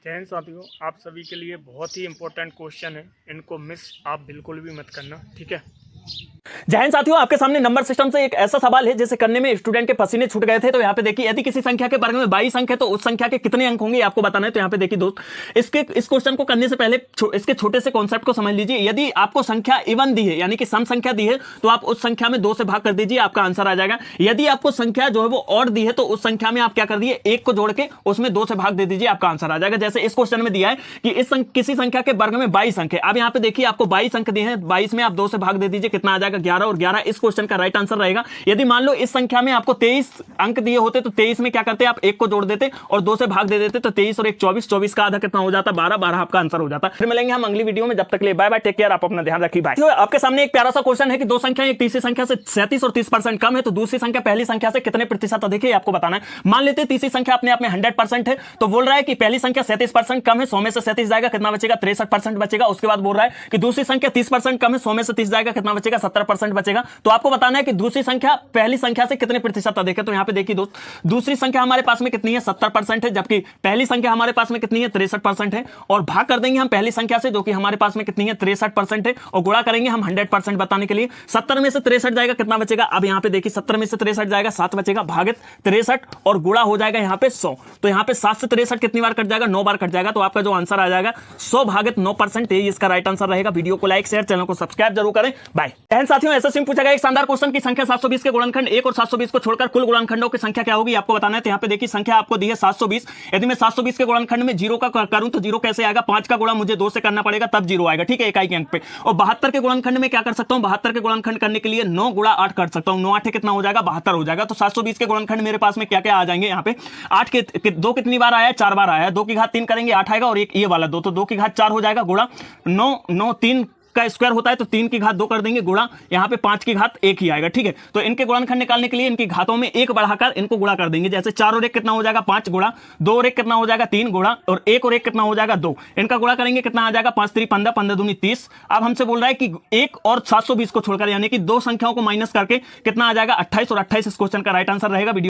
जय हिंद साथियों, आप सभी के लिए बहुत ही इंपॉर्टेंट क्वेश्चन है। इनको मिस आप बिल्कुल भी मत करना, ठीक है। जय हिंद साथियों, आपके सामने नंबर सिस्टम से एक ऐसा सवाल है जिसे करने में स्टूडेंट के पसीने छूट गए थे। तो यहाँ पे देखिए, यदि किसी संख्या के वर्ग में 22 अंक है तो उस संख्या के कितने अंक होंगे आपको बताना है। तो यहाँ पे देखिए दोस्त, इस क्वेश्चन को करने से पहले इसके छोटे से कॉन्सेप्ट को समझ लीजिए। यदि आपको संख्या इवन दी है, यानी कि सम संख्या दी है, तो आप उस संख्या में 2 से भाग कर दीजिए, आपका आंसर आ जाएगा। यदि आपको संख्या जो है वो ऑड दी है, तो उस संख्या में आप क्या कर दिए, 1 को जोड़ के उसमें 2 से भाग दे दीजिए, आपका आंसर आ जाएगा। जैसे इस क्वेश्चन में दिया है कि किसी संख्या के वर्ग में 22 अंक है। अब यहाँ पे देखिए, आपको 22 अंक दिए हैं, 22 में आप 2 से भाग दे दीजिए, कितना आ जाएगा, 11। और 11 इस क्वेश्चन का राइट आंसर रहेगा। यदि मान लो इस संख्या में आपको 23 अंक दिए होते, तो 23 में क्या करते, आप 1 को जोड़ देते और 2 से भाग दे देते, तो 23 और 1 24, 24 का आधा कितना हो जाता, 12, 12 आपका आंसर हो जाता। फिर मिलेंगे हम अगली वीडियो में, जब तक के लिए बाय बाय, टेक केयर, आप अपना ध्यान रखिए, बाय। आपके सामने एक प्यारा सा क्वेश्चन है कि दो संख्या एक तीसरी संख्या से 37 और 30% कम है, तो दूसरी संख्या पहली संख्या से कितने प्रतिशत अधिक है, आपको बताना है। मान लेते हैं तीसरी संख्या अपने आप में 100% है, तो बोल रहा है कि पहली संख्या 37% कम है, 100 में से 37 जाएगा, कितना बचेगा, 63% बचेगा। उसके बाद बोल रहा है कि दूसरी संख्या 30% कम है, 100 में से 30 जाएगा, कितना बचेगा, 70% बचेगा। तो आपको बताना है कि दूसरी संख्या पहली संख्या से कितने प्रतिशत अधिक है। तो यहां पे देखिए दोस्त, दूसरी संख्या हमारे पास में कितनी है, 70% है, जबकि पहली संख्या हमारे पास में कितनी है, 63% है। और भाग कर देंगे हम पहली संख्या से, जो कि हमारे पास में कितनी है, 63% है, और गुणा करेंगे हम 100% बताने के लिए। 70 में से 63 जाएगा, कितना बचेगा, अब यहां पे देखिए 70 में से 63 जाएगा, 7 बचेगा, भागित 63 और गुणा हो जाएगा यहां पे 100। तो यहां पे 7 से 63 कितनी बार कट जाएगा, 9 बार कट जाएगा। तो आपका जो आंसर आ जाएगा 100 भागित 9%, ये इसका राइट आंसर रहेगा। वीडियो को लाइक शेयर, चैनल को सब्सक्राइब जरूर करें, बाय। साथियों, ऐसा सिंपल पूछा गया एक शानदार क्वेश्चन की संख्या 720 के गुणनखंड 1 और 720 को छोड़कर कुल गुणनखंडों की संख्या क्या होगी, आपको बताना है। तो यहां पे देखिए, संख्या आपको दी है 720। यदि मैं 720 के गुणनखंड में 0 का करूं तो 0 कैसे आएगा, 5 का गुणा मुझे 2 से करना पड़ेगा, तब 0 आएगा, ठीक है, इकाई के अंक पे। और 72 के गुणनखंड में क्या कर सकता हूं, 72 के गुणनखंड करने के लिए 9 गुणा 8 कर सकता हूं, 9 8 कितना हो जाएगा, 72 हो जाएगा। तो 720 के गुणनखंड मेरे पास में क्या क्या आ जाएंगे, यहाँ पे 8 के 2 कितनी बार आया है, 4 बार आया है, 2 की घात 3 करेंगे 8 आएगा, और एक ये वाला 2, तो 2 की घात 4 हो जाएगा, गुणा 9 3 का स्क्वायर होता है, तो 3 की घात 2 कर देंगे, गुणा यहाँ पे 5 की घात 1 ही आएगा, ठीक है। तो इनके गुणनखंड निकालने के लिए इनकी घातों में 1 बढ़ाकर इनको गुणा कर देंगे। जैसे 4 और 1 कितना हो जाएगा, 5 गुणा, 2 और 1 कितना हो जाएगा, 3 गुणा, और 1 और 1 कितना हो जाएगा, 2। इनका गुणा करेंगे, कितना आ जाएगा, 5 3 15, 15 दूनी 30। अब हमसे बोल रहा है कि 1 और 720 को छोड़कर, यानी कि 2 संख्याओं को माइनस करके कितना आ जाएगा, 28, और 28 इस क्वेश्चन का राइट आंसर रहेगा। वीडियो